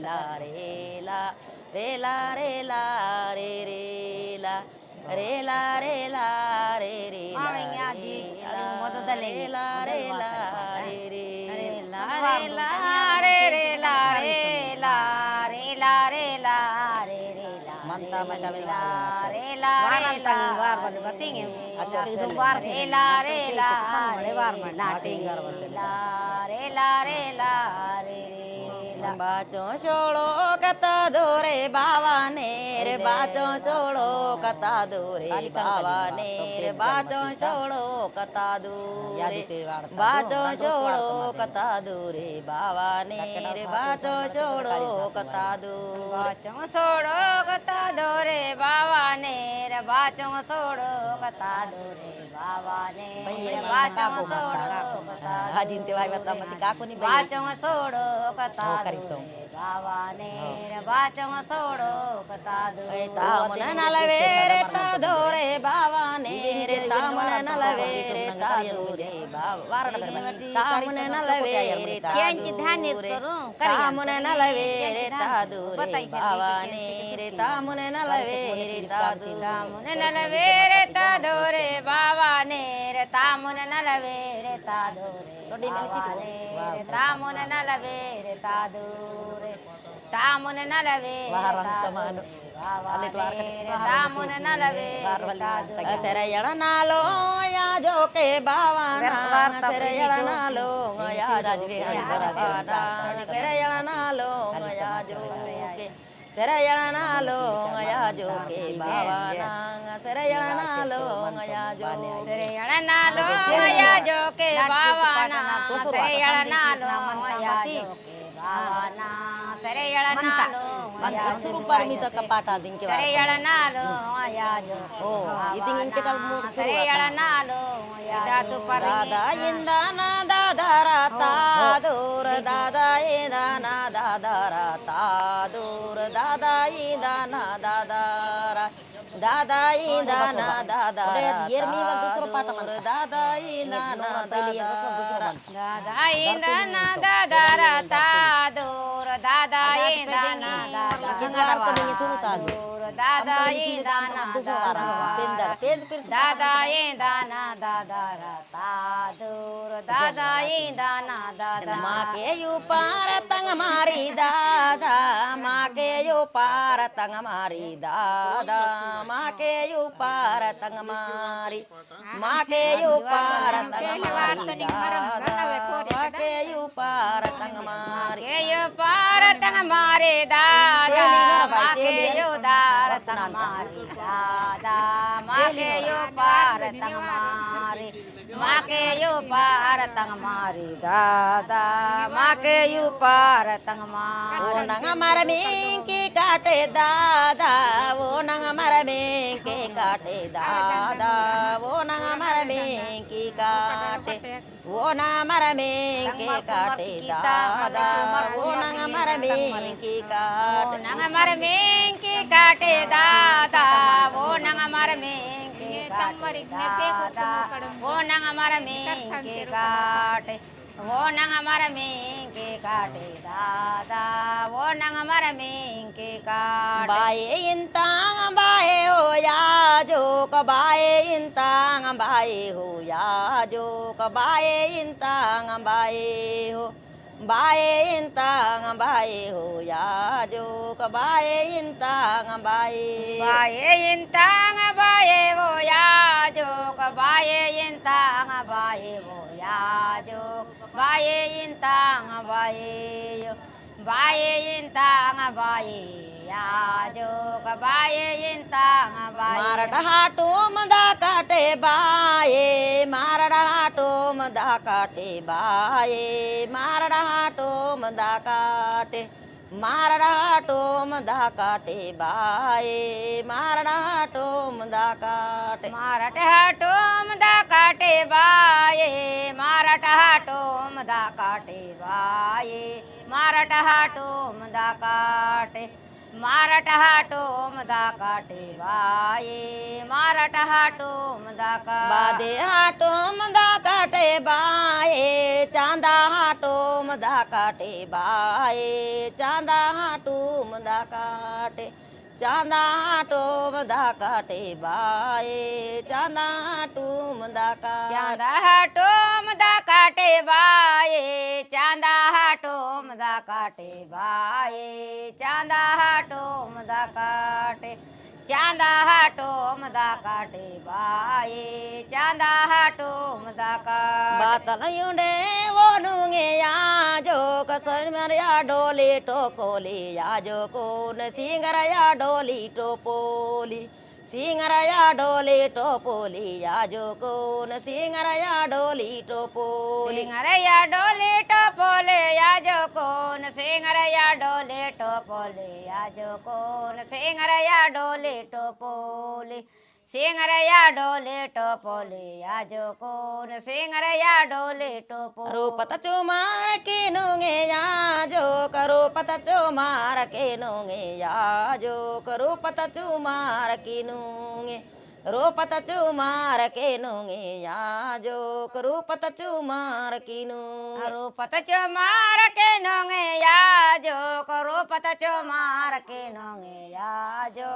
ला रे ला रे ला रे ला रे रे ला रे ला रे ला रे रे ला रे ला रे ला रे रे ला रे ला रे रे ला रे ला रे ला रे ला रे रे ला Manta mata वे रे ला रे ला बार बार बतेंगे अच्छा दो बार रे ला रे ला रे बार में नाटे घर बसे ला रे ला रे ला रे रे बाचो छोड़ो कता दोरे बाबा ने रे बाचो छोड़ो कता दोरे बाबा ने रे बाचो छोड़ो कता दूरे बाचो छोड़ो कता दूरे बाबा ने रे बाचो छोड़ो कता दूरे बाचों छोड़ो कता दोरे बाबा ने रे बाचों छोड़ो कता दोरे बाबा ने रे बाचों छोड़ो कता हाजिन ते भाई बता मत का कोनी बाचों छोड़ो कता करीतो बाबा ने रे बाचों छोड़ो कता दोरे तामन नलवे रे ता दोरे बाबा ने रे तामन नलवे रे ता दोरे बाबा तामन नलवे रे ता दोरे तामन नलवे रे ता दोरे बाबा ने रे तामन नलवे रे ता तामुन नलवे रे ता दोरे बाबा ने रे तामुन नलवे रे ता दोरे तामुन नलवे रे ता दोरे तामुन नलवे तामुन नलवे ಸೆರೆಯಳ ನಾಲೋ ಯಾ ಜೋಕೆ ಬಾವಾನ ಸೆರೆಯಳ ನಾಲೋ ಯಾ ರಾಜವೇ ಸೆರೆಯಳ ನಾಲೋ ಯಾ ಜೋಕೆ ಸೆರೆಯಳ ನಾಲೋ ಯಾ ಜೋಕೆ ಬಾವಾನ ಸೆರೆಯಳ ನಾಲೋ ಯಾ ಜೋಕೆ ಸೆರೆಯಳ ನಾಲೋ ಯಾ ಜೋಕೆ ಬಾವಾನ ಸೆರೆಯಳ ನಾಲೋ ಯಾ ಜೋಕೆ ಬಾವಾನ ಸೆರೆಯಳ ನಾಲೋ suruh parmi ta kapata ding ke ಸೆರೆಯಳ ನಾಲೋ yeah ಜೋಕೆ oh iting in ketal mu ಸೆರೆಯಳ ನಾಲೋ yeah ಜೋಕೆ dada indana dadara ta dur dada indana dadara ta dur dada indana dadara dada indana dadara yermi wal dusro pata man dada indana dadara dada indana dadara ta dur dada indana Kinwar to bingi surutan dada indana pendar dada indana dadara ta dur dada indana dada make yu paratang mari dada make yu paratang mari dada make yu paratang mari make yu paratang mari dada make yu paratang mari ke yo paratang mari dada make yo daratang mari dada make yo paratang mari make yo paratang mari dada make yo paratang mari o nang maraming ki kate dada o nang maraming ki kate dada o nang maraming ki kate o nang maraming ki kate dada o nang maraming ki kate nang maraming ki kate dada o nang maraming ki kate dada o nang maraming ki kate o nang maraming ki kate dada o nang maraming ki kate bae intang bae ho ya jo ka bae intang bae ho ya jo ka bae intang bae ho bae intang bae ho ya jo ka bae intang bae bae intang bae ho ya jo ka bae intang bae ho ya jo bae intang bae yo bae intang bae ya jo ka bae intang bae मारड हाटो मदा काटे बाये मारड हाटो मदा काटे बाये मारड हाटो मदा काटे मारड हाटो मदा काटे बाये मारड हाटो मदा काटे mart हाटोम दा काटे बाये मारट हाटोम दा काटे बाये मारट हाटोम दा काटे मारट हाटोम दा काटे बाये मारट हाटोम दा काटे बादे हाटो मदा काटे बाये चांदा हाटो दा काटे बाए चांदा टूम दा काटे चांदा टूम दा काटे बाए चांदा टूम दा काटे चांदा टोम दा काटे बाए चांदा टोम दा काटे बाए चांदा टोम दा काटे चांदा टोम दा काटे बाए चांदा टोम दा काटे बातलयुंडे वो नुंगे याजो कसर मरिया डोली टोकोली याजो कोन सिंगरया डोली टोपोली सिंगरया डोली टोपोली याजो कोन सिंगरया डोली टोपोली सिंगरया डोले टोपोले याजो कोन सिंगरया डोले टोपोले याजो कोन सिंगरया डोले टोपोले सिंगरया डोले टोपोले याजो कोन सिंगरया डोले टोपोले रूपत चुमार के नोंगे याजो करो पत चुमार के नोंगे याजो करो पत चुमार के नोंगे रूपत चुमार के नोंगे याजो करो पत चुमार के नोंगे रूपत चुमार के नोंगे याजो रूपत चुमार के नोंगे याजो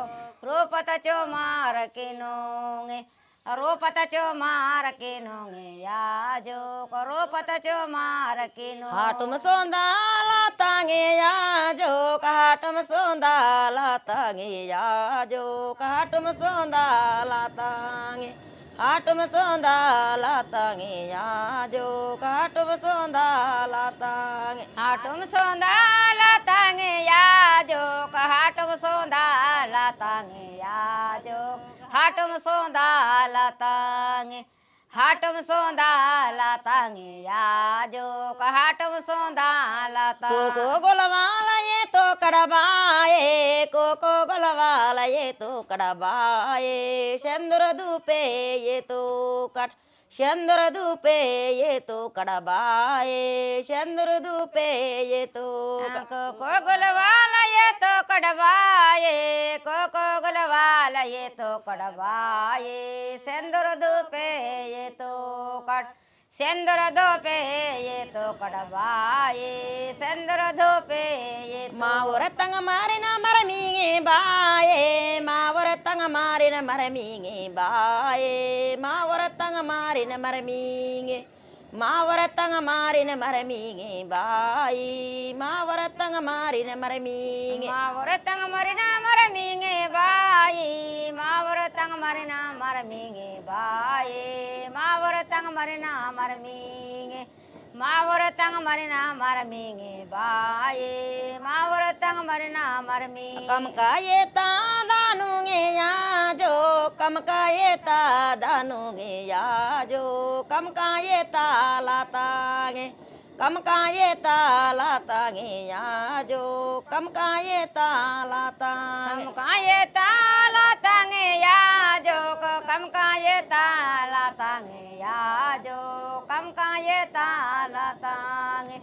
रूपत चुमार के नोंगे रूपत चुमार के नोंगे याजो रूपत चुमार के नोंगे हाटुम सोंदाला तांगे याजो हाटुम सोंदाला तांगे याजो हाटुम सोंदाला तांगे हाटुम सोंदाला तांगे याजो हाटुम सोंदाला तांगे हाटुम सोंदाला तांगे याजो हाटुम सोंदाला तांगे याजो हाटुम सोंदाला तांगे हाटुम सोंदाला तांगे याजो हाटुम सोंदाला कोको गोलवाला ये तो कड़बाए कोको गोलवाला ये तो कड़बाए चंद्र धूपे ये तो कट चंद्र धूपे ये तो कड़बाए चंद्र धूपे ये तो कोको गुलवाला ये तो कड़वाए कोको गुलवाला ये तो कड़वाए सिंदूर धूपे ये तो कट सिंदूर धूपे ये तो कड़वाए सिंदूर धूपे ये मावर तंग मारिन मरमीगे बाए मावर तंग मारिन मरमीगे बाए मावर तंग मारिन मरमीगे मावर तंग मारिन मरमीगे बाई मावर तंग मारिन मरमीगे मावर तंग मरिना मरमीगे बाई मावर तंग मरिना मरमीगे बाई मावर तंग मरिना मरमीगे मावर तंग मरिना मरमीगे बाई मावर तंग मरिना मरमीगे कम का ये दानुगे याजो कम का ये दानुगे याजो कम का ये लातांगे कम का ये लातांगे याजो कम का ये लातांगे कम का ये लातांगे याजो कम का ये लातांगे याजो कम का ये लातांगे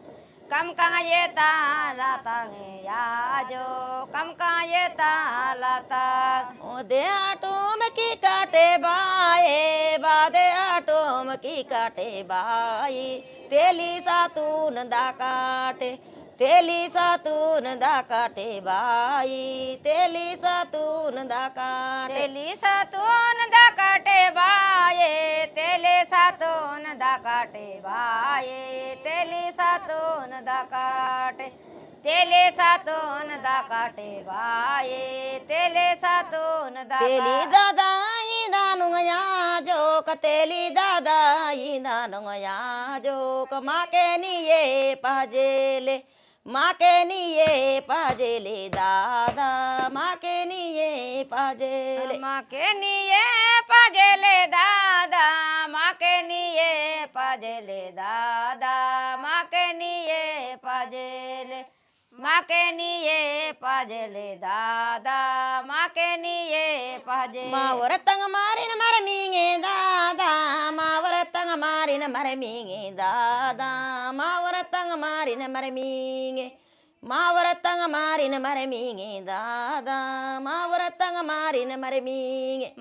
कम का ये लातांगे याजो कम का ये लातांगे ओ दे आटोम की काटे बाए बादे आटोम की काटे बाई तेली सातून दा काटे तेली सातून दा काटे बाई तेली सातून दा काटे तेली सातून दा काटे बाये तेले सातून दा काटे बाये तेली सातून दा काटे तेले सातून दा काटे बाये तेले सातून दा तेली दादाई दानुया जोक तेली दादाई दानुया जोक माँ के निये पाजेले माँ के निये पाजेले दादा माँ के निये पाजेले माँ के निये पाजेले दादा माँ के निये पाजेले दादा माँ के निये पाजेले माँ के निये पाजेले दादा माँ के निये पाजे मावर तंग मारिन मरमीगे दादा मावर तंग मारिन मरमीगे दादा मावर तंग मारिन मरमीगे मावर तंग मारिन मरमीगे दादा मावर तंग मारिन मरमीगे